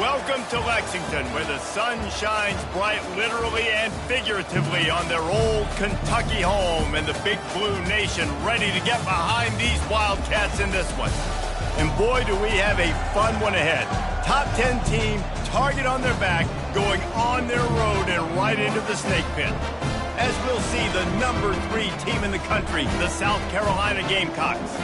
Welcome to Lexington, where the sun shines bright literally and figuratively on their old Kentucky home, and the Big Blue Nation ready to get behind these Wildcats in this one. And boy, do we have a fun one ahead. Top 10 team, target on their back, going on their road and right into the snake pit. As we'll see, the number 3 team in the country, the South Carolina Gamecocks,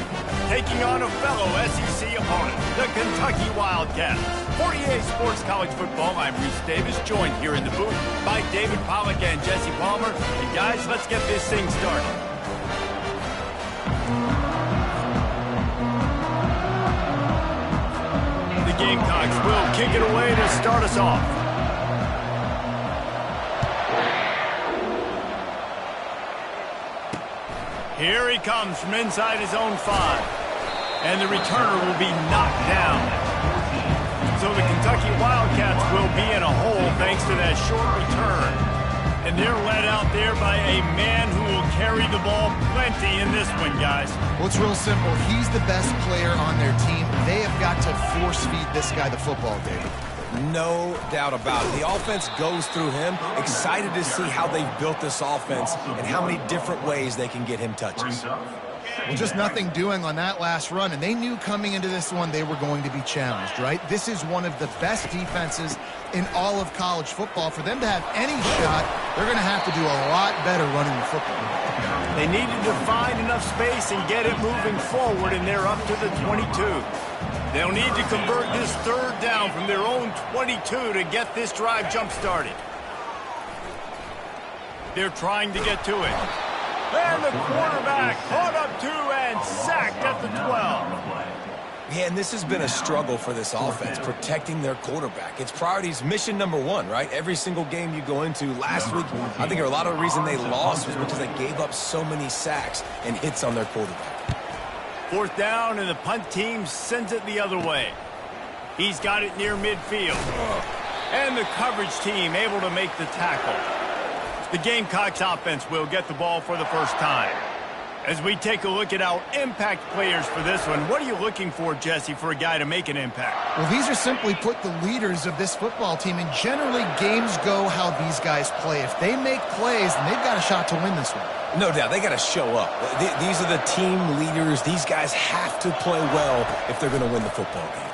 taking on a fellow SEC opponent, the Kentucky Wildcats. For EA Sports College Football, I'm Reese Davis, joined here in the booth by David Pollack and Jesse Palmer. And guys, let's get this thing started. The Gamecocks will kick it away to start us off. Here he comes from inside his own 5. And the returner will be knocked down. So the Kentucky Wildcats will be in a hole thanks to that short return. And they're led out there by a man who will carry the ball plenty in this one, guys. Well, it's real simple. He's the best player on their team. They have got to force feed this guy the football, David. No doubt about it. The offense goes through him. Excited to see how they've built this offense and how many different ways they can get him touches. Well, just nothing doing on that last run, and they knew coming into this one they were going to be challenged, right? This is one of the best defenses in all of college football. For them to have any shot, they're going to have to do a lot better running the football. They needed to find enough space and get it moving forward, and they're up to the 22. They'll need to convert this third down from their own 22 to get this drive jump-started. They're trying to get to it. And the quarterback caught up to and sacked at the 12. Yeah, and this has been a struggle for this offense, protecting their quarterback. It's priorities, mission number 1, right? Every single game you go into. Last week, I think a lot of the reason they lost was because they gave up so many sacks and hits on their quarterback. 4th down, and the punt team sends it the other way. He's got it near midfield. And the coverage team able to make the tackle. The Gamecocks offense will get the ball for the first time. As we take a look at our impact players for this one, what are you looking for, Jesse, for a guy to make an impact? Well, these are simply put the leaders of this football team, and generally games go how these guys play. If they make plays, then they've got a shot to win this one. No doubt, they got to show up. These are the team leaders. These guys have to play well if they're going to win the football game.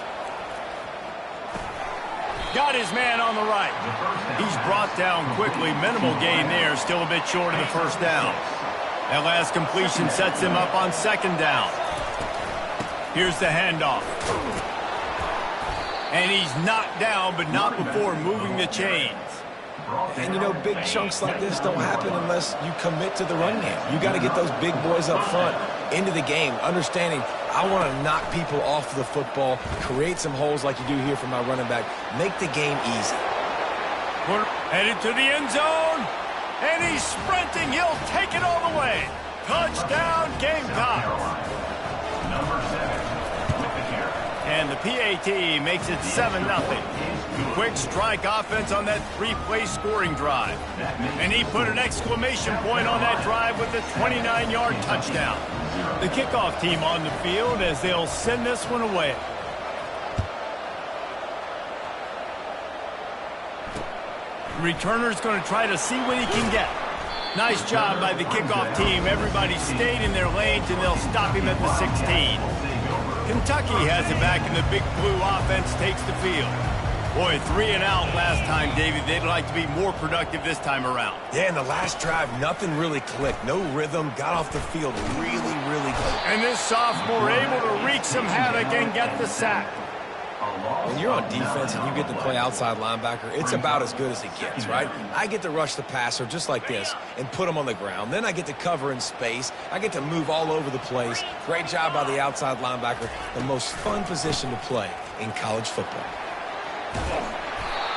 Got his man on the right. He's brought down quickly. Minimal gain there. Still a bit short of the first down. That last completion sets him up on 2nd down. Here's the handoff. And he's knocked down, but not before moving the chains. And, you know, big chunks like this don't happen unless you commit to the run game. You got to get those big boys up front into the game, understanding I want to knock people off the football, create some holes like you do here for my running back, make the game easy. Headed to the end zone, and he's sprinting. He'll take it all the way. Touchdown, Gamecocks. And the PAT makes it 7-0. Quick strike offense on that 3-play scoring drive. And he put an exclamation point on that drive with a 29-yard touchdown. The kickoff team on the field as they'll send this one away. Returner's going to try to see what he can get. Nice job by the kickoff team. Everybody stayed in their lanes, and they'll stop him at the 16. Kentucky has it back, and the Big Blue offense takes the field. Boy, 3 and out last time, David. They'd like to be more productive this time around. Yeah, in the last drive, nothing really clicked. No rhythm, got off the field really good. And this sophomore able to wreak some havoc and get the sack. When you're on defense and you get to play outside linebacker, it's about as good as it gets, right? I get to rush the passer just like this and put him on the ground. Then I get to cover in space. I get to move all over the place. Great job by the outside linebacker. The most fun position to play in college football.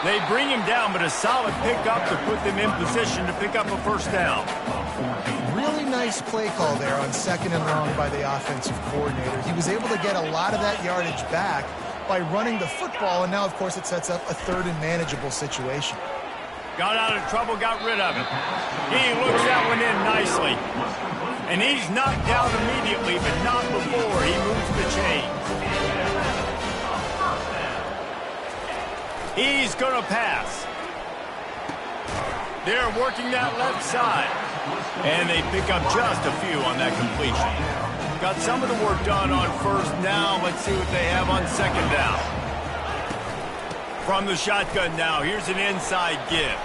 They bring him down, but a solid pickup to put them in position to pick up a first down. Really nice play call there on 2nd and long by the offensive coordinator. He was able to get a lot of that yardage back by running the football, and now, of course, it sets up a 3rd and manageable situation. Got out of trouble, got rid of it. He looks that one in nicely. And he's knocked down immediately, but not before he moves the chains. He's going to pass. They're working that left side. And they pick up just a few on that completion. Got some of the work done on first. Now let's see what they have on second down. From the shotgun now, here's an inside give.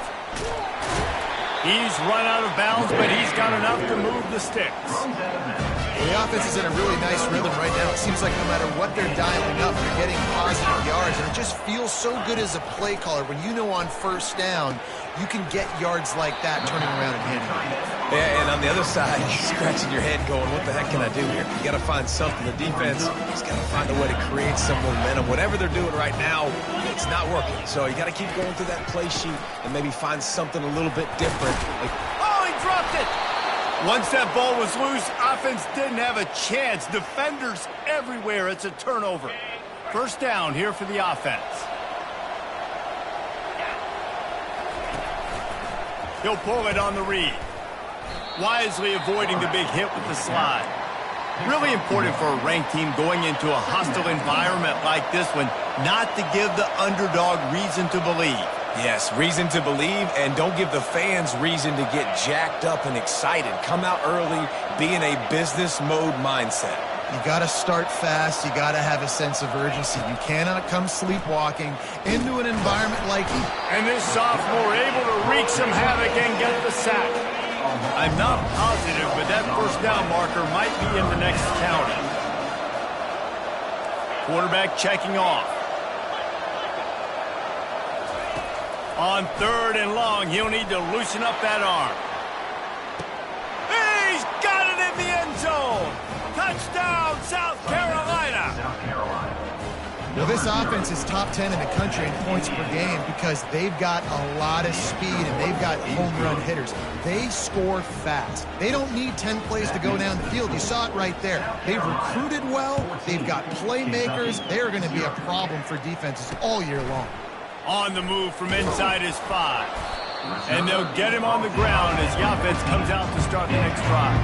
He's run out of bounds, but he's got enough to move the sticks. The offense is in a really nice rhythm right now. It seems like no matter what they're dialing up, they're getting positive yards, and it just feels so good as a play caller when you know on first down you can get yards like that turning around and handing it. Yeah, and on the other side, you're scratching your head going, what the heck can I do here? You got to find something. The defense has got to find a way to create some momentum. Whatever they're doing right now, it's not working. So you got to keep going through that play sheet and maybe find something a little bit different. Oh, he dropped it! Once that ball was loose, offense didn't have a chance. Defenders everywhere. It's a turnover. First down here for the offense. He'll pull it on the read. Wisely avoiding the big hit with the slide. Really important for a ranked team going into a hostile environment like this one, not to give the underdog reason to believe. Yes, reason to believe, and don't give the fans reason to get jacked up and excited. Come out early, be in a business mode mindset. You got to start fast. You got to have a sense of urgency. You cannot come sleepwalking into an environment like And this sophomore able to wreak some havoc and get the sack. I'm not positive, but that first down marker might be in the next county. Quarterback checking off. On third and long, he'll need to loosen up that arm. He's got it in the end zone. Touchdown, South Carolina. Well, this offense is top 10 in the country in points per game because they've got a lot of speed and they've got home run hitters. They score fast. They don't need 10 plays to go down the field. You saw it right there. They've recruited well. They've got playmakers. They're going to be a problem for defenses all year long. On the move from inside his 5. And they'll get him on the ground as the offense comes out to start the next drive.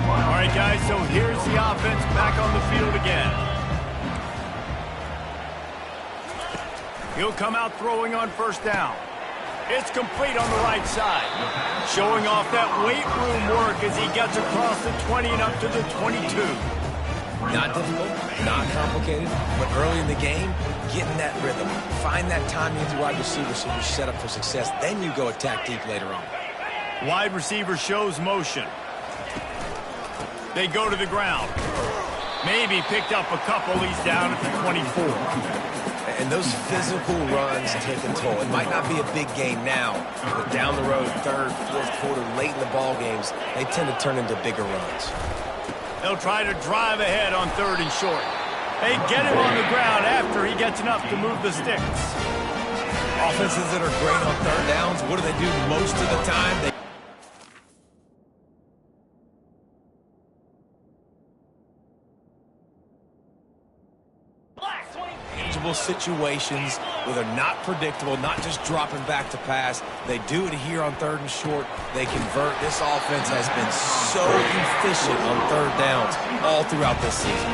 All right, guys, so here's the offense back on the field again. He'll come out throwing on first down. It's complete on the right side. Showing off that weight room work as he gets across the 20 and up to the 22. Not difficult, not complicated, but early in the game, getting that rhythm. Find that timing with your wide receiver so you're set up for success. Then you go attack deep later on. Wide receiver shows motion. They go to the ground. Maybe picked up a couple. He's down at the 24. And those physical runs take a toll. It might not be a big game now, but down the road, third, fourth quarter, late in the ball games, they tend to turn into bigger runs. They'll try to drive ahead on third and short. They get him on the ground after he gets enough to move the sticks. Offenses that are great on third downs, what do they do most of the time? Manageable situations where they're not predictable, not just dropping back to pass. They do it here on third and short. They convert. This offense has been so efficient on third downs all throughout this season.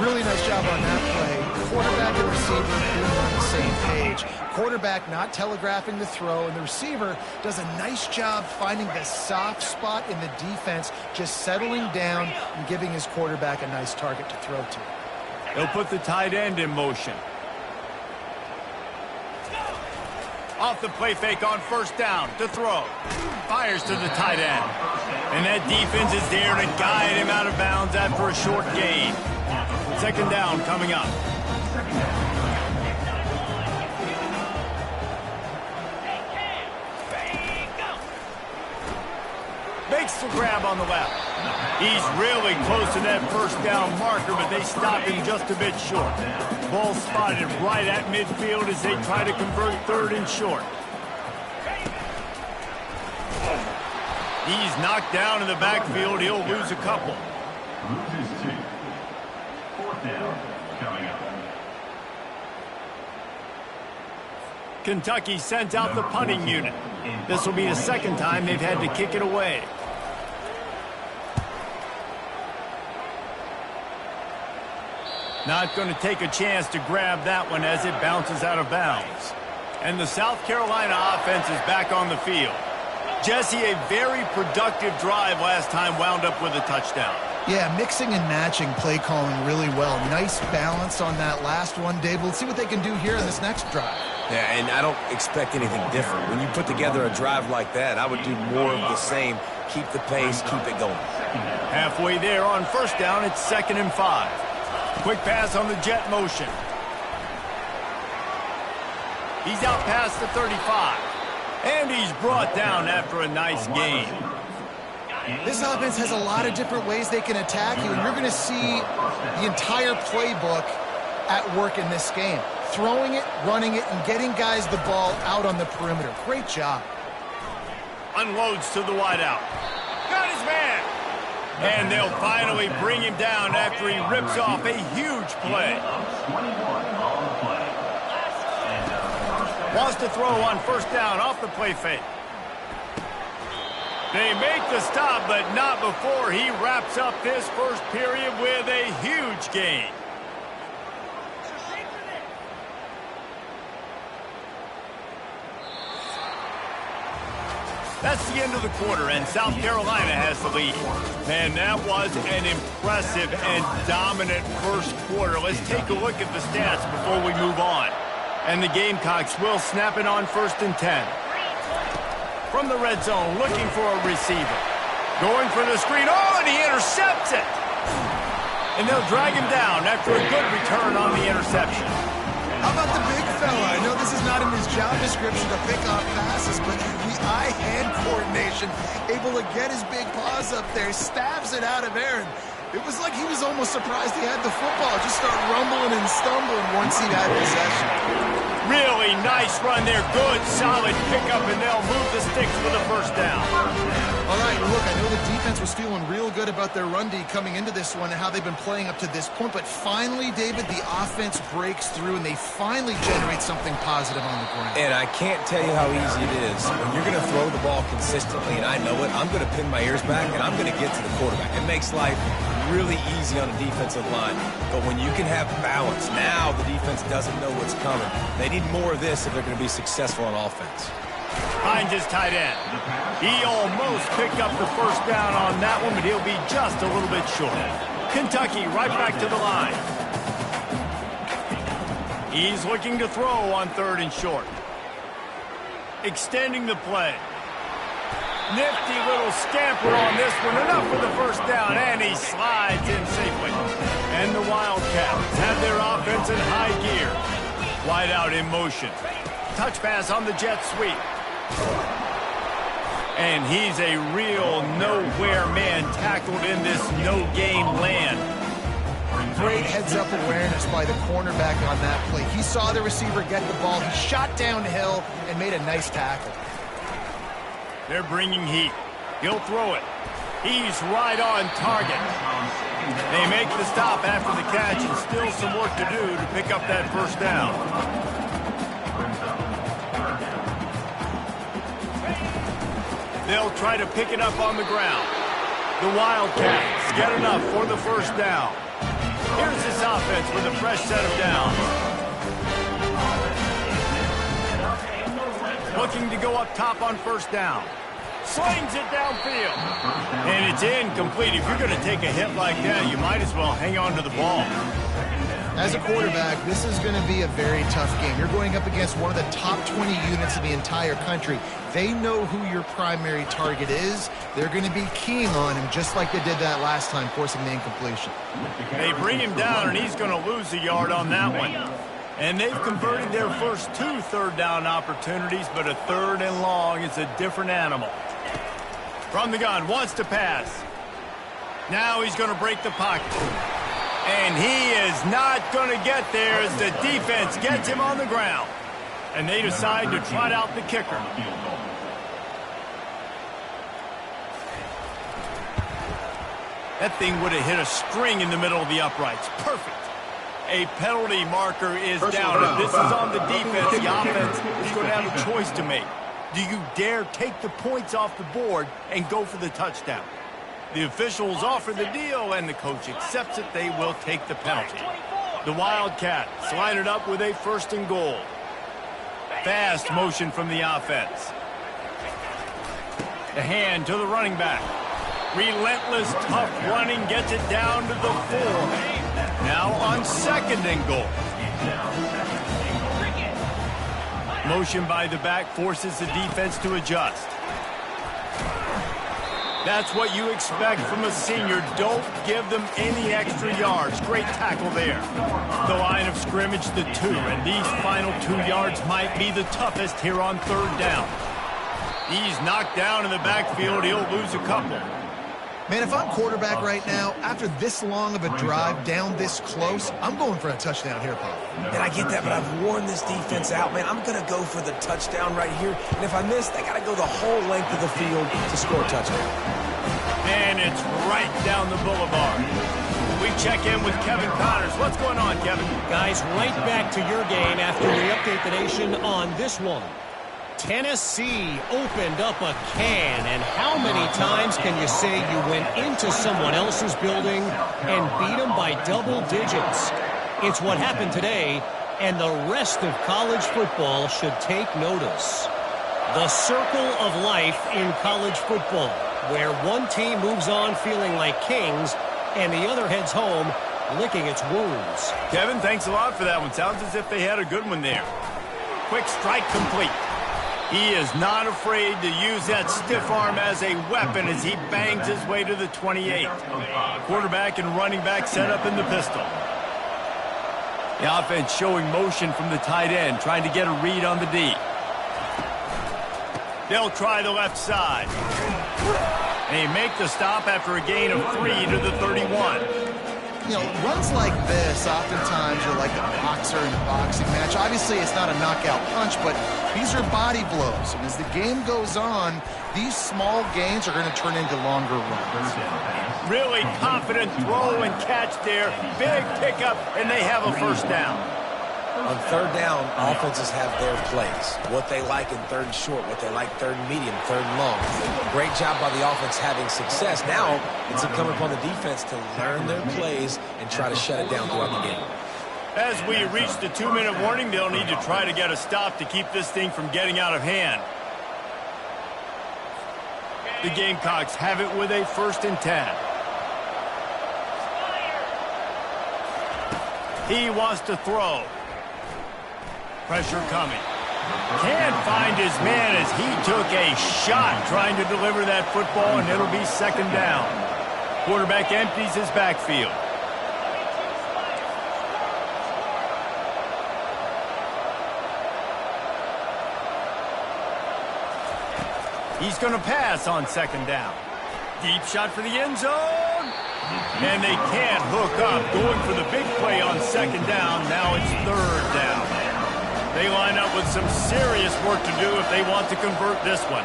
Really nice job on that play. Quarterback and receiver being on the same page. Quarterback not telegraphing the throw, and the receiver does a nice job finding the soft spot in the defense, just settling down and giving his quarterback a nice target to throw to. They'll put the tight end in motion. Off the play fake on first down to throw. Fires to the tight end. And that defense is there to guide him out of bounds after a short gain. Second down coming up. Makes the grab on the left. He's really close to that first down marker, but they stop him just a bit short. Ball spotted right at midfield as they try to convert third and short. He's knocked down in the backfield. He'll lose a couple. Fourth down coming up. Kentucky sends out the punting unit. This will be the second time they've had to kick it away. Not going to take a chance to grab that one as it bounces out of bounds. And the South Carolina offense is back on the field. Jesse, a very productive drive last time wound up with a touchdown. Yeah, mixing and matching play calling really well. Nice balance on that last one, Dave. Let's see what they can do here in this next drive. Yeah, and I don't expect anything different. When you put together a drive like that, I would do more of the same. Keep the pace, keep it going. Halfway there on first down, it's 2nd and 5. Quick pass on the jet motion. He's out past the 35. And he's brought down after a nice gain. This offense has a lot of different ways they can attack you, and you're going to see the entire playbook at work in this game. Throwing it, running it, and getting guys the ball out on the perimeter. Great job. Unloads to the wideout. Got his man. And they'll finally bring him down after he rips off a huge play. Wants to throw on first down off the play fake. They make the stop, but not before he wraps up this first period with a huge gain. That's the end of the quarter, and South Carolina has the lead. Man, that was an impressive and dominant first quarter. Let's take a look at the stats before we move on. And the Gamecocks will snap it on 1st and 10. From the red zone, looking for a receiver. Going for the screen. Oh, and he intercepts it! And they'll drag him down after a good return on the interception. How about the big fella? I know this is not in his job description to pick off passes, but the eye-hand coordination, able to get his big paws up there, stabs it out of Aaron. It was like he was almost surprised he had the football. Just start rumbling and stumbling once he had possession. Really nice run there. Good, solid pickup, and they'll move the sticks with a first down. All right, look, I know the defense was feeling real good about their run D coming into this one and how they've been playing up to this point, but finally, David, the offense breaks through and they finally generate something positive on the ground. And I can't tell you how easy it is. When you're going to throw the ball consistently, and I know it, I'm going to pin my ears back and I'm going to get to the quarterback. It makes life really easy on the defensive line. But when you can have balance, now the defense doesn't know what's coming. They need more of this if they're going to be successful on offense. Finds his tight end. He almost picked up the first down on that one, but he'll be just a little bit short. Kentucky right back to the line. He's looking to throw on 3rd and short. Extending the play. Nifty little scamper on this one. Enough for the first down, and he slides in safely. And the Wildcats have their offense in high gear. Wide out in motion. Touch pass on the jet sweep. And he's a real nowhere man tackled in this no-game land. Great heads-up awareness by the cornerback on that play. He saw the receiver get the ball. He shot downhill and made a nice tackle. They're bringing heat. He'll throw it. He's right on target. They make the stop after the catch, and still some work to do to pick up that first down. They'll try to pick it up on the ground. The Wildcats get enough for the first down. Here's this offense with a fresh set of downs. Looking to go up top on first down. Slings it downfield. And it's incomplete. If you're going to take a hit like that, you might as well hang on to the ball. As a quarterback, this is going to be a very tough game. You're going up against one of the top 20 units in the entire country. They know who your primary target is. They're going to be keying on him just like they did that last time, forcing the incompletion. They bring him down, and he's going to lose a yard on that one. And they've converted their first 2 third-down opportunities, but a 3rd and long is a different animal. From the gun, wants to pass. Now he's going to break the pocket. And he is not going to get there as the defense gets him on the ground. And they decide to trot out the kicker. That thing would have hit a string in the middle of the uprights. Perfect. A penalty marker is down. If this is on the defense, the offense is going to have a choice to make. Do you dare take the points off the board and go for the touchdown? The officials offer the deal, and the coach accepts it. They will take the penalty. The Wildcats line it up with a 1st and goal. Fast motion from the offense. The hand to the running back. Relentless, tough running gets it down to the 4. Now on 2nd and goal. Motion by the back forces the defense to adjust. That's what you expect from a senior. Don't give them any extra yards. Great tackle there. The line of scrimmage, the 2, and these final 2 yards might be the toughest here on 3rd down. He's knocked down in the backfield. He'll lose a couple. Man, if I'm quarterback right now, after this long of a drive down this close, I'm going for a touchdown here, Pop. And I get that, but I've worn this defense out, man. I'm going to go for the touchdown right here. And if I miss, I got to go the whole length of the field to score a touchdown. And it's right down the boulevard. We check in with Kevin Connors. What's going on, Kevin? Guys, right back to your game after we update the nation on this one. Tennessee opened up a can, and how many times can you say you went into someone else's building and beat them by double digits? It's what happened today, and the rest of college football should take notice. The circle of life in college football, where one team moves on feeling like kings, and the other heads home licking its wounds. Kevin, thanks a lot for that one. Sounds as if they had a good one there. Quick strike complete. He is not afraid to use that stiff arm as a weapon as he bangs his way to the 28. Quarterback and running back set up in the pistol. The offense showing motion from the tight end, trying to get a read on the D. They'll try the left side. And they make the stop after a gain of 3 to the 31. You know, runs like this, oftentimes you're like a boxer in a boxing match. Obviously, it's not a knockout punch, but these are body blows. And as the game goes on, these small gains are going to turn into longer runs. Really confident throw and catch there. Big pickup, and they have a 1st down. On 3rd down, offenses have their plays. What they like in 3rd and short, what they like 3rd and medium, 3rd and long. Great job by the offense having success. Now, it's incumbent upon the defense to learn their plays and try to shut it down throughout the game. As we reach the 2-minute warning, they'll need to try to get a stop to keep this thing from getting out of hand. The Gamecocks have it with a 1st and 10. He wants to throw. Pressure coming. Can't find his man as he took a shot trying to deliver that football, and it'll be 2nd down. Quarterback empties his backfield. He's going to pass on 2nd down. Deep shot for the end zone. And they can't hook up. Going for the big play on 2nd down. Now it's 3rd down. They line up with some serious work to do if they want to convert this one.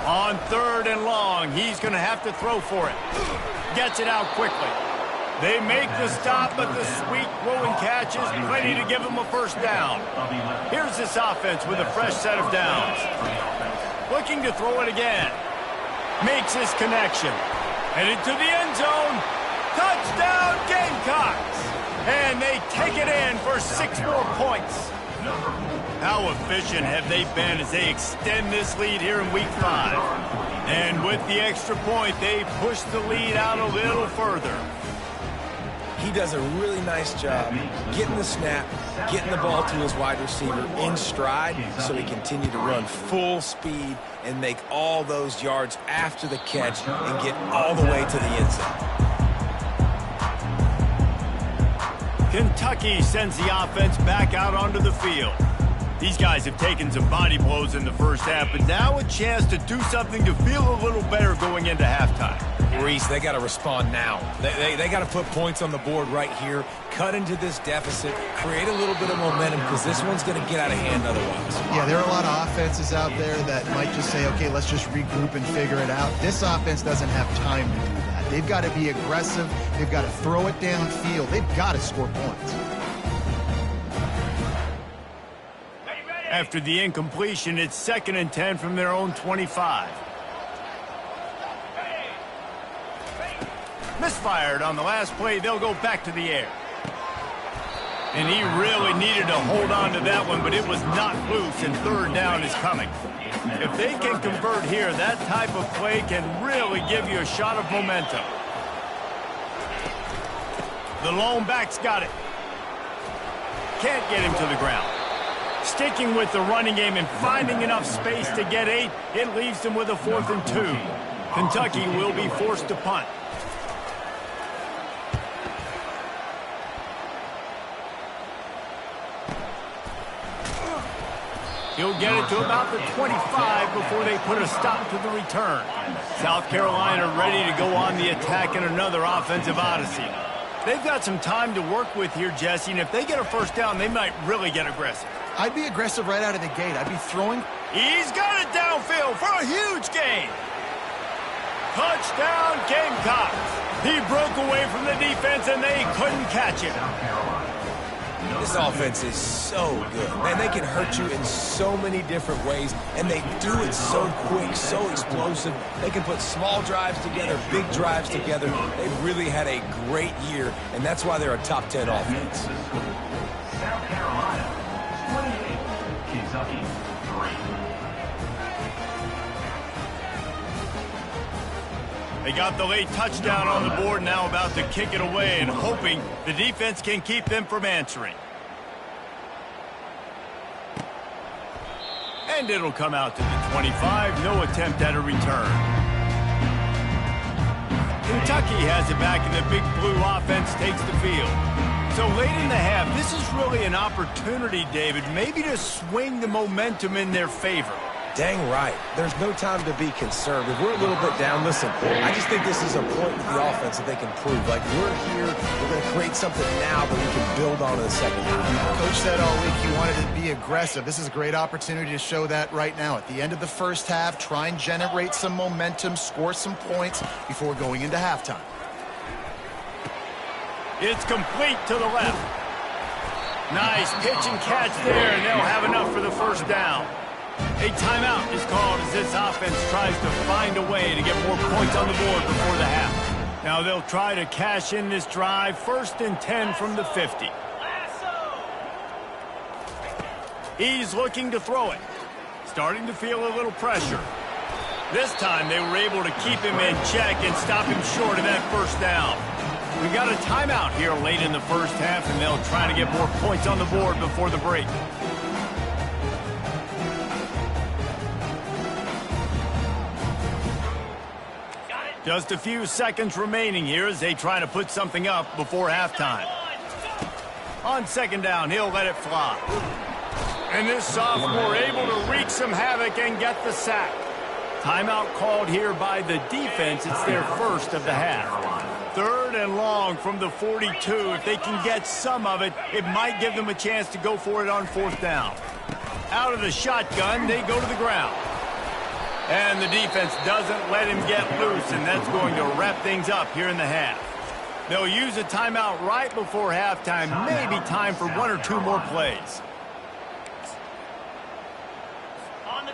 On 3rd and long, he's going to have to throw for it. Gets it out quickly. They make the stop, but the sweet throwing catch is plenty to give him a 1st down. Here's this offense with a fresh set of downs. Looking to throw it again. Makes his connection. Headed to the end zone. Touchdown, Gamecocks! And they take it in for 6 more points. How efficient have they been as they extend this lead here in Week 5? And with the extra point, they push the lead out a little further. He does a really nice job getting the snap, getting the ball to his wide receiver in stride so he continue to run full speed and make all those yards after the catch and get all the way to the end zone. Kentucky sends the offense back out onto the field. These guys have taken some body blows in the 1st half, but now a chance to do something to feel a little better going into halftime. Reese, they got to respond now. They got to put points on the board right here, cut into this deficit, create a little bit of momentum because this one's going to get out of hand otherwise. Yeah, there are a lot of offenses out there that might just say, okay, let's just regroup and figure it out. This offense doesn't have time to do that. They've got to be aggressive. They've got to throw it downfield. They've got to score points. After the incompletion, it's 2nd and 10 from their own 25. Misfired on the last play. They'll go back to the air. And he really needed to hold on to that one, but it was not loose, and 3rd down is coming. If they can convert here, that type of play can really give you a shot of momentum. The lone back's got it. Can't get him to the ground. Sticking with the running game and finding enough space to get 8, it leaves them with a 4th and 2. Kentucky will be forced to punt. He'll get it to about the 25 before they put a stop to the return. South Carolina ready to go on the attack in another offensive odyssey. They've got some time to work with here, Jesse, and if they get a 1st down, they might really get aggressive. I'd be aggressive right out of the gate. I'd be throwing. He's got it downfield for a huge gain. Touchdown, Gamecocks. He broke away from the defense, and they couldn't catch it. This offense is so good. Man, they can hurt you in so many different ways, and they do it so quick, so explosive. They can put small drives together, big drives together. They've really had a great year, and that's why they're a top 10 offense. South Carolina, 28, Kentucky, 3. They got the late touchdown on the board, now about to kick it away and hoping the defense can keep them from answering. And it'll come out to the 25. No attempt at a return. Kentucky has it back, and the Big Blue offense takes the field. So late in the half, this is really an opportunity, David, maybe to swing the momentum in their favor. Dang right. There's no time to be conservative. We're a little bit down. Listen, I just think this is a point for the offense that they can prove. Like, we're here, we're going to create something now that we can build on in the second half. Coach said all week he wanted to be aggressive. This is a great opportunity to show that right now. At the end of the 1st half, try and generate some momentum, score some points before going into halftime. It's complete to the left. Nice pitch and catch there, and they'll have enough for the 1st down. A timeout is called as this offense tries to find a way to get more points on the board before the half. Now they'll try to cash in this drive. 1st and 10 from the 50. He's looking to throw it. Starting to feel a little pressure. This time they were able to keep him in check and stop him short of that 1st down. We got a timeout here late in the 1st half, and they'll try to get more points on the board before the break. Just a few seconds remaining here as they try to put something up before halftime. On 2nd down, he'll let it fly. And this sophomore able to wreak some havoc and get the sack. Timeout called here by the defense. It's their 1st of the half. 3rd and long from the 42. If they can get some of it, it might give them a chance to go for it on 4th down. Out of the shotgun, they go to the ground. And the defense doesn't let him get loose, and that's going to wrap things up here in the half. They'll use a timeout right before halftime, maybe time for 1 or 2 more plays.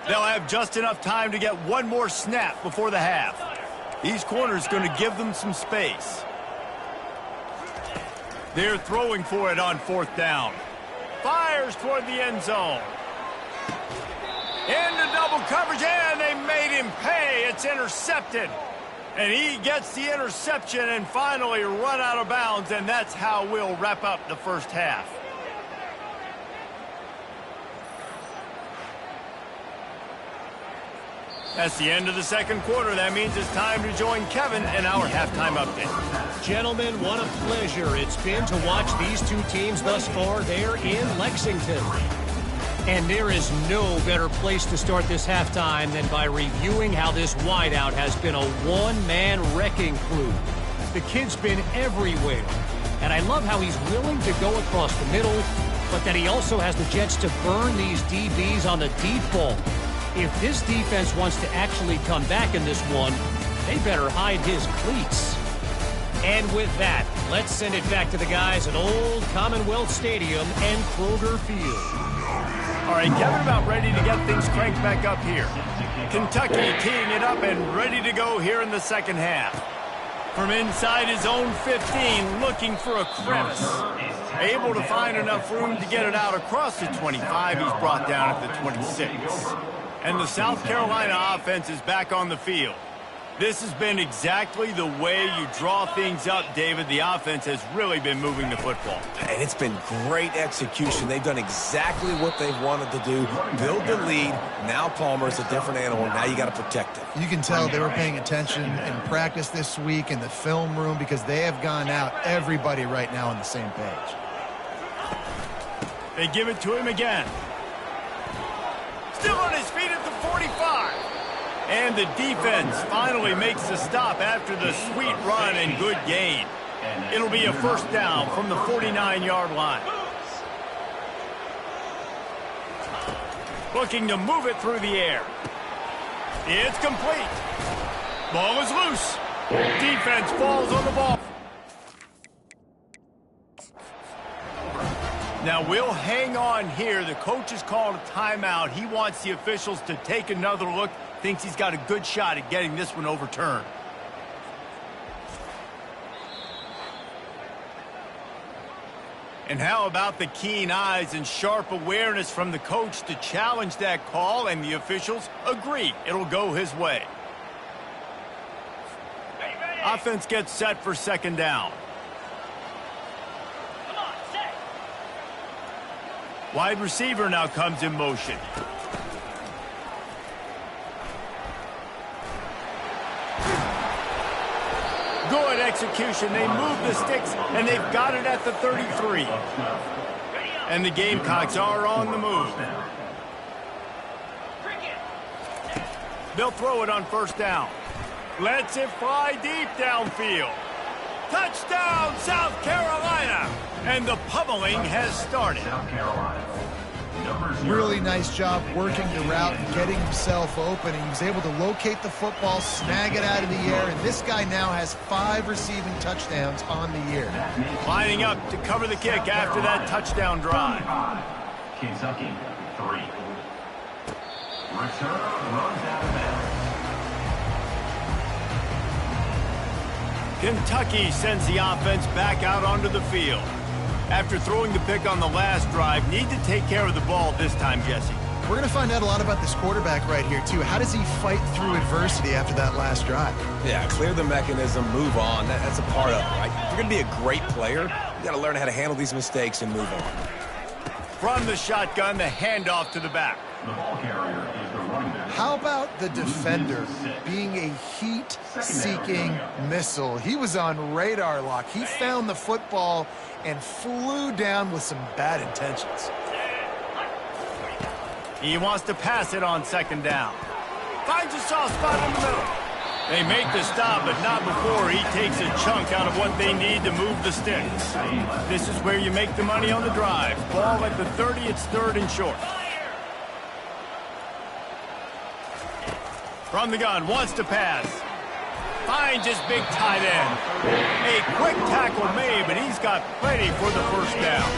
They'll have just enough time to get 1 more snap before the half. These corners going to give them some space. They're throwing for it on 4th down. Fires toward the end zone. Into double coverage, and they made him pay. It's intercepted. And he gets the interception and finally run out of bounds, and that's how we'll wrap up the 1st half. That's the end of the 2nd quarter. That means it's time to join Kevin in our halftime update. Gentlemen, what a pleasure it's been to watch these 2 teams thus far there in Lexington. And there is no better place to start this halftime than by reviewing how this wideout has been a one-man wrecking crew. The kid's been everywhere. And I love how he's willing to go across the middle, but that he also has the jets to burn these DBs on the deep ball. If this defense wants to actually come back in this one, they better hide his cleats. And with that, let's send it back to the guys at Old Commonwealth Stadium and Kroger Field. All right, Kevin, about ready to get things cranked back up here. Kentucky teeing it up and ready to go here in the second half. From inside his own 15, looking for a crevice. Able to find enough room to get it out across the 25. He's brought down at the 26. And the South Carolina offense is back on the field. This has been exactly the way you draw things up, David. The offense has really been moving the football. And it's been great execution. They've done exactly what they've wanted to do. Build the lead. Now Palmer's a different animal. Now you got to protect it. You can tell they were paying attention in practice this week in the film room because they have gone out, everybody right now on the same page. They give it to him again. Still on his feet at the 45. And the defense finally makes the stop after the sweet run and good gain. It'll be a first down from the 49-yard line. Looking to move it through the air. It's complete. Ball is loose. Defense falls on the ball. Now we'll hang on here. The coach has called a timeout. He wants the officials to take another look. Thinks he's got a good shot at getting this one overturned. And how about the keen eyes and sharp awareness from the coach to challenge that call, and the officials agree it'll go his way. Offense gets set for second down. Wide receiver now comes in motion. Good execution. They move the sticks, and they've got it at the 33. And the Gamecocks are on the move. They'll throw it on first down. Lets it fly deep downfield. Touchdown, South Carolina! And the pummeling has started. South Carolina. Really nice job working the route and getting himself open. He was able to locate the football, snag it out of the air, and this guy now has 5 receiving touchdowns on the year. Lining up to cover the kick after that touchdown drive. Kentucky, 3. Return runs out of bounds. Kentucky sends the offense back out onto the field. After throwing the pick on the last drive, need to take care of the ball this time, Jesse. We're going to find out a lot about this quarterback right here, too. How does he fight through adversity after that last drive? Yeah, clear the mechanism, move on. That's a part of it, right? If you're going to be a great player, you got to learn how to handle these mistakes and move on. From the shotgun, the handoff to the back. The ball carrier is the running back. How about the defender being a heat-seeking missile? He was on radar lock. He found the football and flew down with some bad intentions. He wants to pass it on second down. Finds a soft spot in the middle. They make the stop, but not before he takes a chunk out of what they need to move the sticks. This is where you make the money on the drive. Ball at the 30, it's third and short. From the gun, wants to pass. Finds his big tight end. A quick tackle made, but he's got plenty for the first down.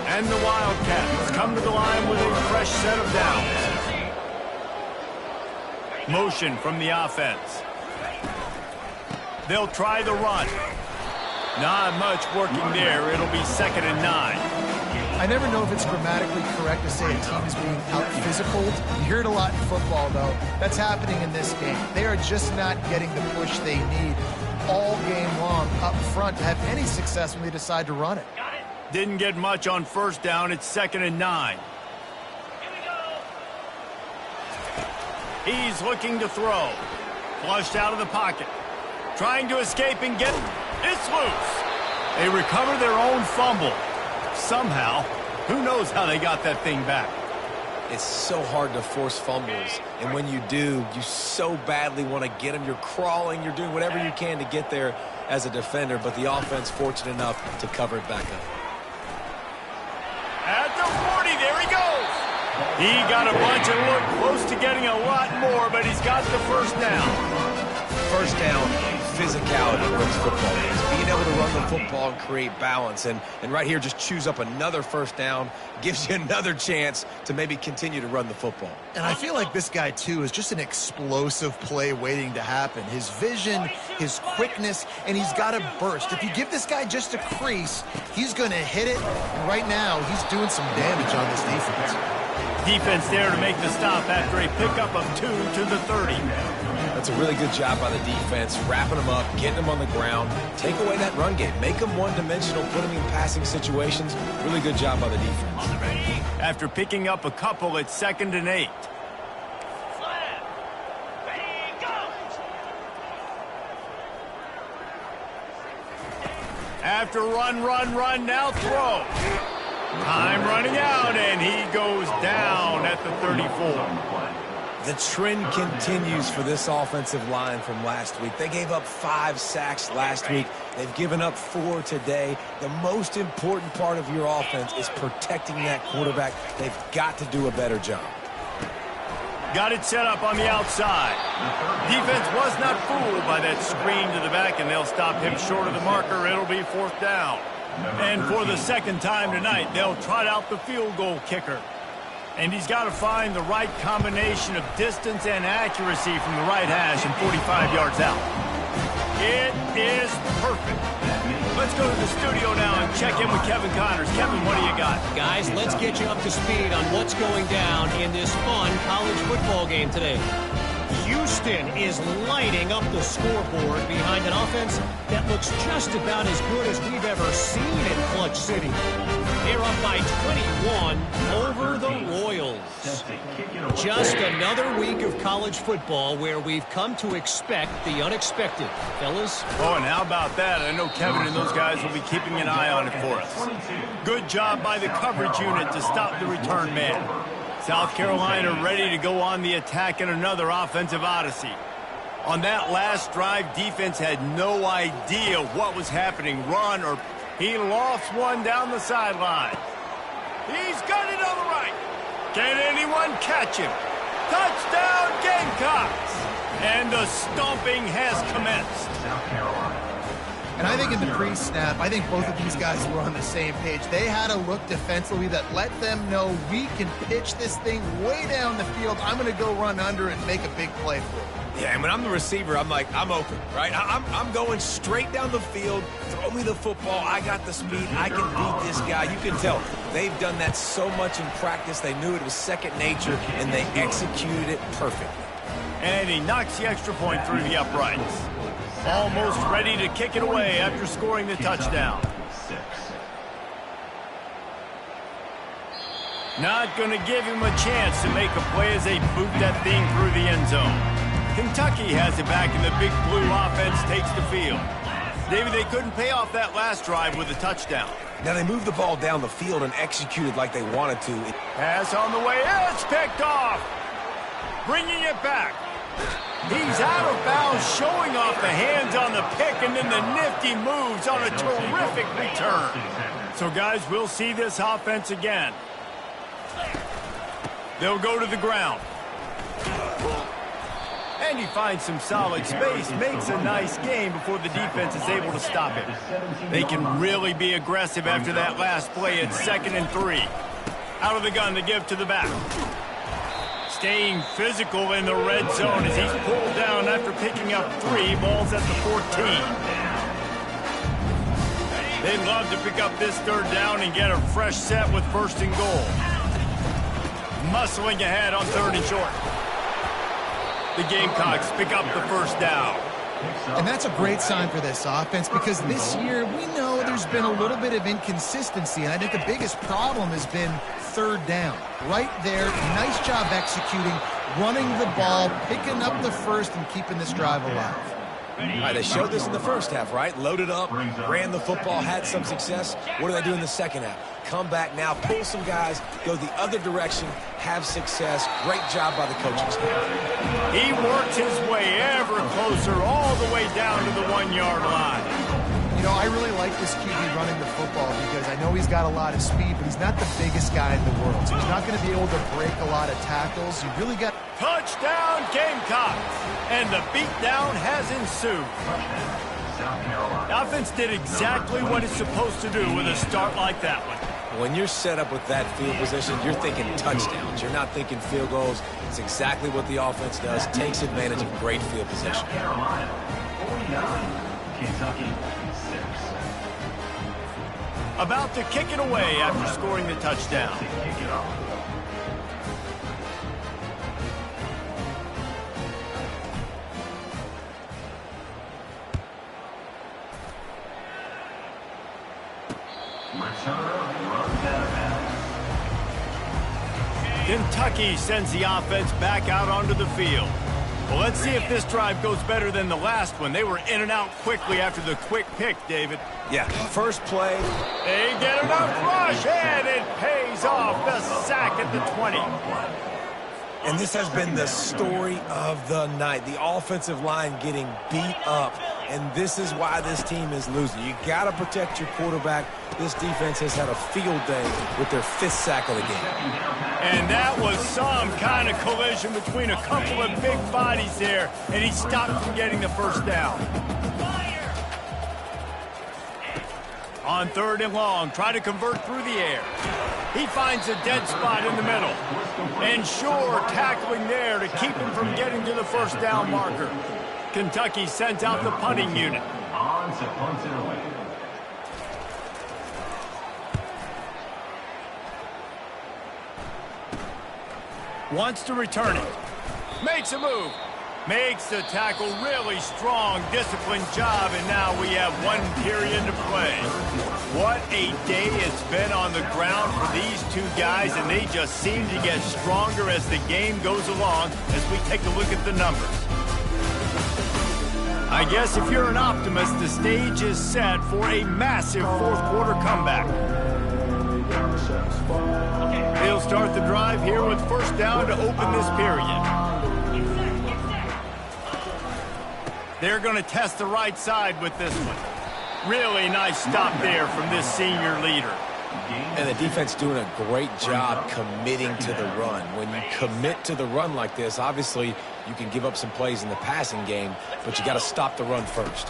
And the Wildcats come to the line with a fresh set of downs. Motion from the offense. They'll try the run. Not much working there. It'll be second and 9. I never know if it's grammatically correct to say a team is being out-physicaled. You hear it a lot in football, though. That's happening in this game. They are just not getting the push they need all game long up front to have any success when they decide to run it. Didn't get much on first down. It's second and 9. He's looking to throw. Flushed out of the pocket. Trying to escape and get... It's loose. They recover their own fumble. Somehow, who knows how they got that thing back. It's so hard to force fumbles, and when you do, you so badly want to get them. You're crawling, you're doing whatever you can to get there as a defender, but the offense fortunate enough to cover it back up. At the 40, there he goes. He got a bunch and looked close to getting a lot more, but he's got the first down. First down, physicality in those football games. Being able to run the football and create balance. And right here, just choose up another first down. Gives you another chance to maybe continue to run the football. And I feel like this guy, too, is just an explosive play waiting to happen. His vision, his quickness, and he's got a burst. If you give this guy just a crease, he's going to hit it. And right now, he's doing some damage on this defense. Defense there to make the stop after a pickup of 2 to the 30. That's a really good job by the defense, wrapping them up, getting them on the ground, take away that run game, make them one-dimensional, put them in passing situations. Really good job by the defense. After picking up a couple, it's 2nd and 8. After run, now throw. Time running out, and he goes down at the 34. The trend continues for this offensive line from last week. They gave up 5 sacks last week. They've given up 4 today. The most important part of your offense is protecting that quarterback. They've got to do a better job. Got it set up on the outside. Defense was not fooled by that screen to the back, and they'll stop him short of the marker. It'll be 4th down. And for the 2nd time tonight, they'll trot out the field goal kicker. And he's got to find the right combination of distance and accuracy from the right hash and 45 yards out. It is perfect. Let's go to the studio now and check in with Kevin Connors. Kevin, what do you got? Guys, let's get you up to speed on what's going down in this fun college football game today. Houston is lighting up the scoreboard behind an offense that looks just about as good as we've ever seen in Clutch City. They're up by 21 over the Royals. Just another week of college football where we've come to expect the unexpected. Fellas? Oh, and how about that? I know Kevin and those guys will be keeping an eye on it for us. Good job by the coverage unit to stop the return man. South Carolina ready to go on the attack in another offensive odyssey. On that last drive, defense had no idea what was happening. Run or he lost one down the sideline. He's got it on the right. Can anyone catch him? Touchdown Gamecocks! And the stomping has commenced. South Carolina. And I think in the pre-snap, I think both of these guys were on the same page. They had a look defensively that let them know we can pitch this thing way down the field. I'm going to go run under and make a big play for it. Yeah, and when I'm the receiver, I'm like, I'm open, right? I'm going straight down the field. Throw me the football. I got the speed. I can beat this guy. You can tell they've done that so much in practice. They knew it was second nature, and they executed it perfectly. And he knocks the extra point through the uprights. Almost ready to kick it away after scoring the touchdown. Not going to give him a chance to make a play as they boot that thing through the end zone. Kentucky has it back, and the Big Blue offense takes the field. David, they couldn't pay off that last drive with a touchdown. Now they moved the ball down the field and executed like they wanted to. Pass on the way. It's picked off. Bringing it back. He's out of bounds, showing off the hands on the pick, and then the nifty moves on a terrific return. So, guys, we'll see this offense again. They'll go to the ground. And he finds some solid space, makes a nice game before the defense is able to stop him. They can really be aggressive after that last play. It's 2nd and 3. Out of the gun to give to the back. Staying physical in the red zone as he's pulled down after picking up 3 balls at the 14. They'd love to pick up this 3rd down and get a fresh set with 1st and goal. Muscling ahead on 3rd and short. The Gamecocks pick up the 1st down. And that's a great sign for this offense because this year we know there's been a little bit of inconsistency, and I think the biggest problem has been 3rd down. Right there, nice job executing, running the ball, picking up the 1st, and keeping this drive alive. All right, they showed this in the first half, right? Loaded up, ran the football, had some success. What do they do in the second half? Come back now, pull some guys, go the other direction, have success. Great job by the coaching staff. He works his way ever closer all the way down to the 1-yard line. You know, I really like this QB running the football because I know he's got a lot of speed, but he's not the biggest guy in the world. So he's not going to be able to break a lot of tackles. You really got... Touchdown, Gamecocks! And the beatdown has ensued. The offense did exactly what it's supposed to do with a start like that one. When you're set up with that field position, you're thinking touchdowns. You're not thinking field goals. It's exactly what the offense does. Takes advantage of great field position. South Carolina, 49. Kentucky, 6. About to kick it away after scoring the touchdown. Kick it off. Kentucky sends the offense back out onto the field. Well, let's see if this drive goes better than the last one. They were in and out quickly after the quick pick, David. Yeah, first play. They get enough rush, and it pays off. The sack at the 20. And this has been the story of the night. The offensive line getting beat up. And this is why this team is losing. You got to protect your quarterback. This defense has had a field day with their 5th sack of the game. And that was some kind of collision between a couple of big bodies there, and he stopped from getting the first down. On 3rd and long, try to convert through the air. He finds a dead spot in the middle. And sure, tackling there to keep him from getting to the first down marker. Kentucky sent out the punting unit. On to punt it away. Wants to return it. Makes a move. Makes the tackle really strong, disciplined job, and now we have 1 period to play. What a day it's been on the ground for these two guys, and they just seem to get stronger as the game goes along as we take a look at the numbers. I guess if you're an optimist, the stage is set for a massive 4th quarter comeback. They'll start the drive here with first down to open this period. They're going to test the right side with this one. Really nice stop there from this senior leader. And the defense doing a great job committing to the run. When you commit to the run like this, obviously you can give up some plays in the passing game, but you got to stop the run first.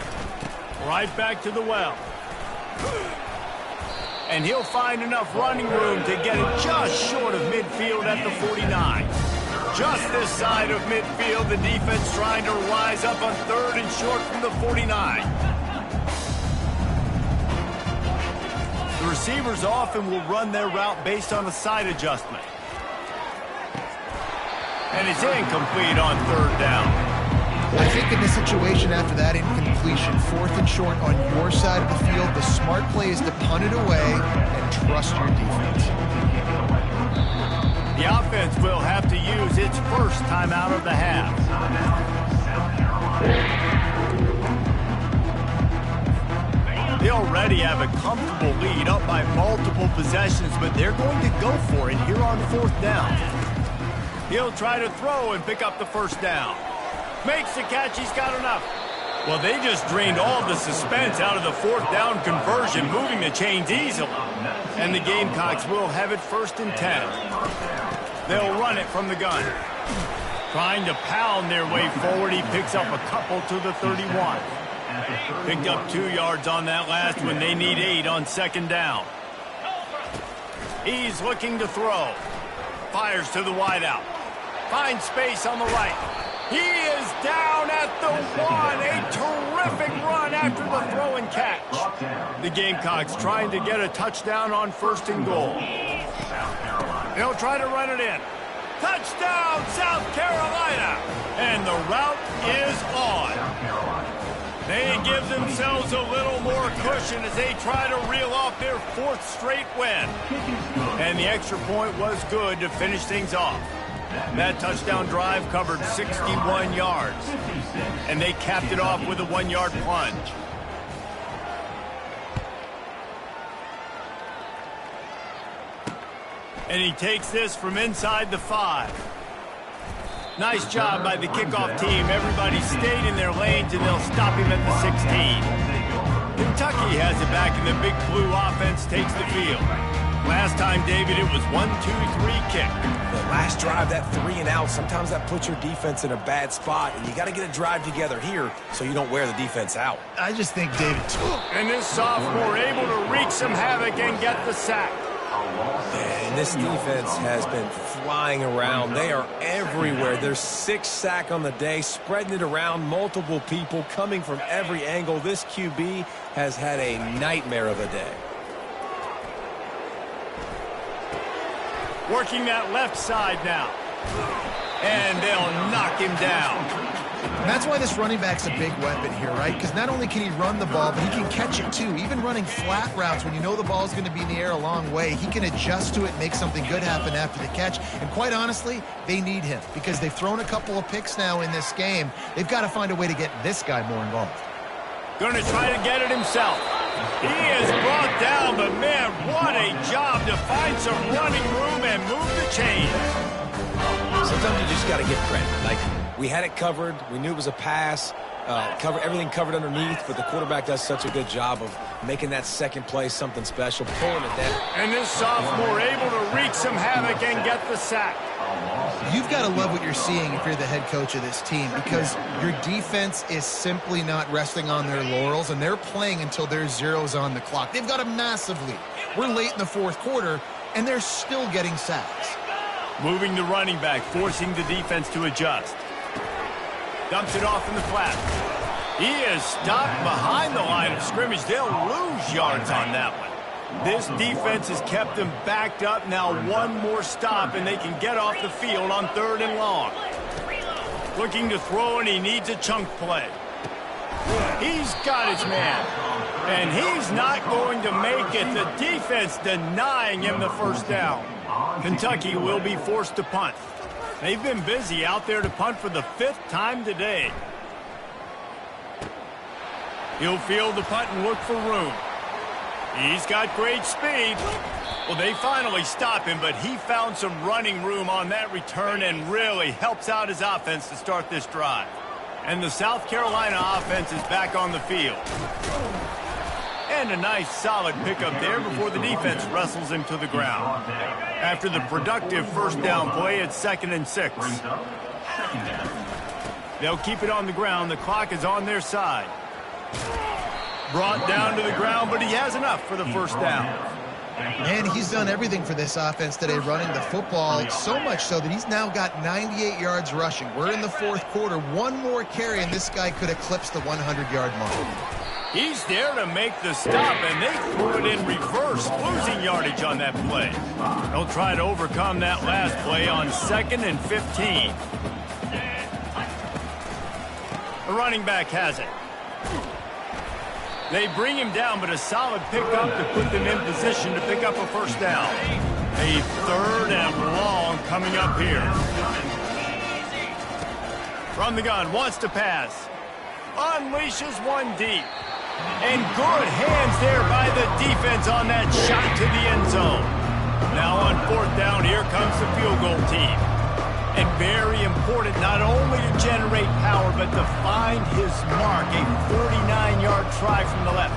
Right back to the well. And he'll find enough running room to get it just short of midfield at the 49. Just this side of midfield, the defense trying to rise up on 3rd and short from the 49. The receivers often will run their route based on a side adjustment. And it's incomplete on 3rd down. I think in this situation after that incompletion, 4th and short on your side of the field, the smart play is to punt it away and trust your defense. The offense will have to use its first timeout of the half. They already have a comfortable lead up by multiple possessions, but they're going to go for it here on 4th down. He'll try to throw and pick up the first down. Makes the catch, he's got enough. Well, they just drained all the suspense out of the 4th down conversion, moving the chains easily. And the Gamecocks will have it 1st and 10. They'll run it from the gun. Trying to pound their way forward, he picks up a couple to the 31. Picked up 2 yards on that last one. They need 8 on 2nd down. He's looking to throw. Fires to the wideout. Finds space on the right. He is down at the 1. A terrific run after the throw and catch. The Gamecocks trying to get a touchdown on 1st and goal. They'll try to run it in. Touchdown, South Carolina! And the route is on. They give themselves a little more cushion as they try to reel off their 4th straight win. And the extra point was good to finish things off. That touchdown drive covered 61 yards. And they capped it off with a 1-yard plunge. And he takes this from inside the 5. Nice job by the kickoff team. Everybody stayed in their lanes, and they'll stop him at the 16. Kentucky has it back, and the Big Blue offense takes the field. Last time, David, it was 1-2-3 kick. The last drive, that 3 and out, sometimes that puts your defense in a bad spot, and you got to get a drive together here so you don't wear the defense out. I just think David... And this sophomore able to wreak some havoc and get the sack. And this defense has been flying around. They are everywhere. There's 6 sacks on the day, spreading it around, multiple people coming from every angle. This QB has had a nightmare of a day. Working that left side now. And they'll knock him down. And that's why this running back's a big weapon here, right? Because not only can he run the ball, but he can catch it too. Even running flat routes when you know the ball's going to be in the air a long way, he can adjust to it, make something good happen after the catch. And quite honestly, they need him because they've thrown a couple of picks now in this game. They've got to find a way to get this guy more involved. Going to try to get it himself. He is brought down, but man, what a job to find some running room and move the chains. Sometimes you just got to give credit. Like, we had it covered. We knew it was a pass. Everything covered underneath, but the quarterback does such a good job of making that second play something special, pulling it down. And this sophomore able to wreak some havoc and get the sack. You've got to love what you're seeing if you're the head coach of this team because your defense is simply not resting on their laurels, and they're playing until there's zeros on the clock. They've got a massive lead. We're late in the fourth quarter, and they're still getting sacks. Moving the running back, forcing the defense to adjust. Dumps it off in the flat. He is stopped behind the line of scrimmage. They'll lose yards on that one. This defense has kept them backed up. Now one more stop, and they can get off the field on 3rd and long. Looking to throw, and he needs a chunk play. He's got his man, and he's not going to make it. The defense denying him the first down. Kentucky will be forced to punt. They've been busy out there to punt for the 5th time today. He'll field the punt and look for room. He's got great speed. Well, they finally stop him, but he found some running room on that return and really helps out his offense to start this drive. And the South Carolina offense is back on the field. And a nice solid pickup there before the defense wrestles him to the ground. After the productive first down play, it's 2nd and 6. They'll keep it on the ground. The clock is on their side. Brought down to the ground, but he has enough for the first down. And he's done everything for this offense today, running the football, so much so that he's now got 98 yards rushing. We're in the fourth quarter. One more carry, and this guy could eclipse the 100-yard mark. He's there to make the stop, and they threw it in reverse, losing yardage on that play. They'll try to overcome that last play on 2nd and 15. The running back has it. They bring him down, but a solid pickup to put them in position to pick up a first down. A 3rd and long coming up here. From the gun, wants to pass. Unleashes one deep. And good hands there by the defense on that shot to the end zone. Now on 4th down, here comes the field goal team. And very important not only to generate power, but to find his mark. A 49-yard try from the left.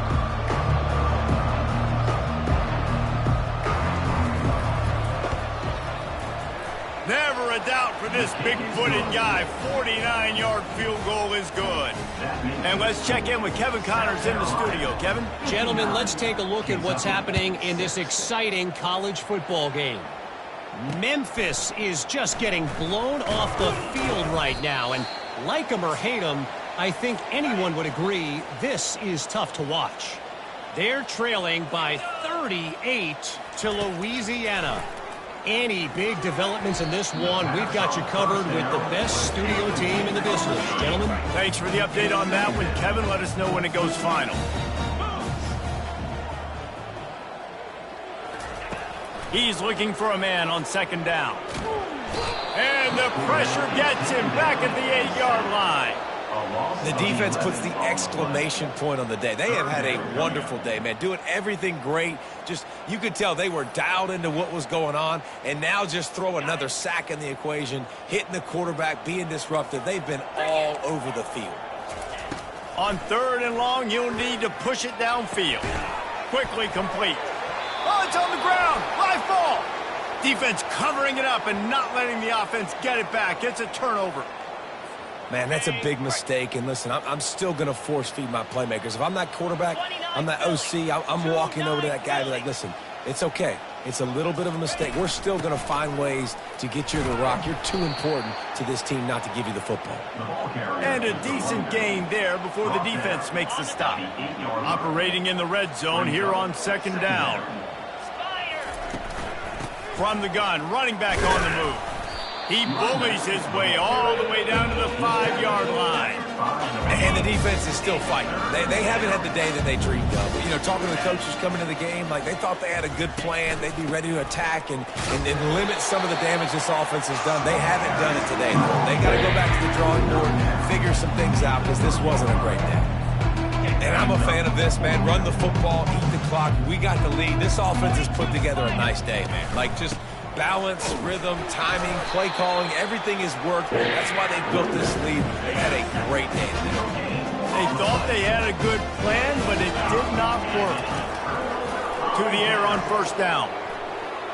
Never a doubt for this big-footed guy. 49-yard field goal is good. And let's check in with Kevin Connors in the studio. Kevin? Gentlemen, let's take a look at what's happening in this exciting college football game. Memphis is just getting blown off the field right now. And like him or hate him, I think anyone would agree this is tough to watch. They're trailing by 38 to Louisiana. Any big developments in this one, we've got you covered with the best studio team in the business. Gentlemen? Thanks for the update on that one, Kevin. Let us know when it goes final. He's looking for a man on 2nd down. And the pressure gets him back at the 8-yard line. The defense puts the exclamation point on the day. They have had a wonderful day, man. Doing everything great. Just, you could tell they were dialed into what was going on. And now just throw another sack in the equation, hitting the quarterback, being disruptive. They've been all over the field. On 3rd and long, you'll need to push it downfield. Quickly complete. Oh, it's on the ground. Live ball. Defense covering it up and not letting the offense get it back. It's a turnover. Man, that's a big mistake. And listen, I'm still going to force feed my playmakers. If I'm that quarterback, I'm that OC, I'm walking over to that guy and be like, listen, it's okay. It's a little bit of a mistake. We're still going to find ways to get you the rock. You're too important to this team not to give you the football. And a decent gain there before the defense makes the stop. Operating in the red zone here on 2nd down. From the gun, running back on the move. He bullies his way all the way down to the 5-yard line. And the defense is still fighting. They haven't had the day that they dreamed of. You know, talking to the coaches coming to the game, like they thought they had a good plan. They'd be ready to attack and limit some of the damage this offense has done. They haven't done it today, though. They got to go back to the drawing board, figure some things out, because this wasn't a great day. And I'm a fan of this, man. Run the football, eat the clock. We got the lead. This offense has put together a nice day, man. Like, just balance, rhythm, timing, play calling, everything has worked. That's why they built this lead. They had a great day today. They thought they had a good plan, but it did not work. To the air on 1st down.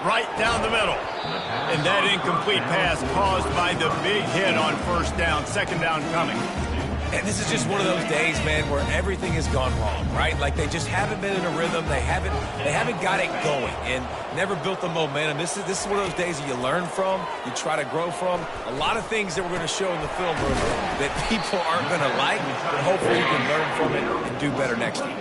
Right down the middle. And that incomplete pass caused by the big hit on 1st down. 2nd down coming. And this is just one of those days, man, where everything has gone wrong, right? Like they just haven't been in a rhythm. They haven't got it going and never built the momentum. This is one of those days that you learn from, you try to grow from. A lot of things that we're going to show in the film room that people aren't going to like, but hopefully you can learn from it and do better next time.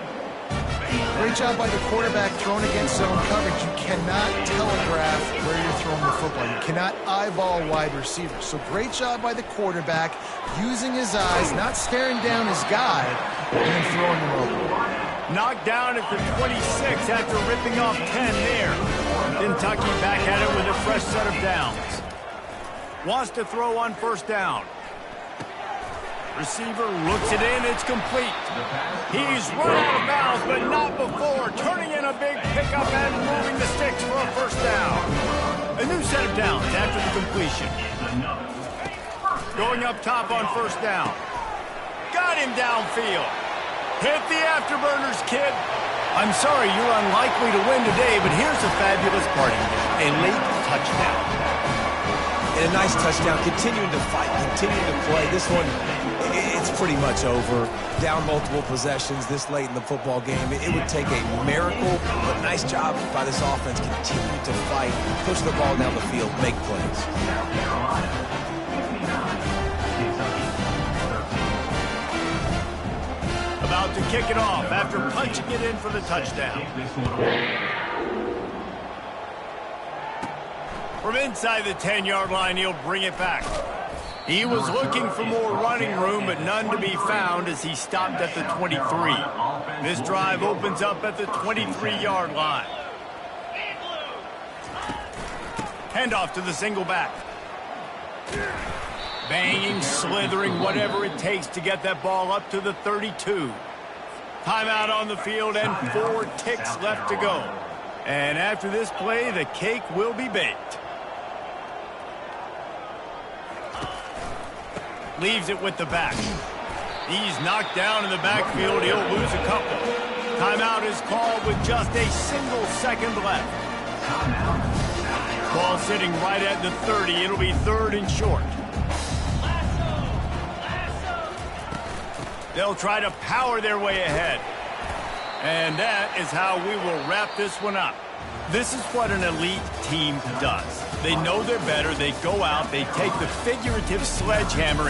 Great job by the quarterback thrown against zone coverage. You cannot telegraph where you're throwing the football. You cannot eyeball wide receivers. So great job by the quarterback using his eyes, not staring down his guy, and then throwing him over. Knocked down at the 26 after ripping off 10 there. Kentucky back at it with a fresh set of downs. Wants to throw on 1st down. Receiver looks it in, it's complete. He's run out of bounds, but not before. Turning in a big pickup and moving the sticks for a 1st down. A new set of downs after the completion. Going up top on 1st down. Got him downfield. Hit the afterburners, kid. I'm sorry you're unlikely to win today, but here's a fabulous parting gift. A late touchdown. And a nice touchdown, continuing to fight, continuing to play. This one, it's pretty much over. Down multiple possessions this late in the football game. It would take a miracle, but nice job by this offense. Continue to fight, push the ball down the field, make plays. About to kick it off after punching it in for the touchdown. From inside the 10-yard line, he'll bring it back. He was looking for more running room, but none to be found as he stopped at the 23. This drive opens up at the 23-yard line. Handoff to the single back. Banging, slithering, whatever it takes to get that ball up to the 32. Timeout on the field and 4 ticks left to go. And after this play, the cake will be baked. Leaves it with the back. He's knocked down in the backfield. He'll lose a couple. Timeout is called with just a single second left. Ball sitting right at the 30. It'll be 3rd and short. They'll try to power their way ahead. And that is how we will wrap this one up. This is what an elite team does. They know they're better. They go out. They take the figurative sledgehammer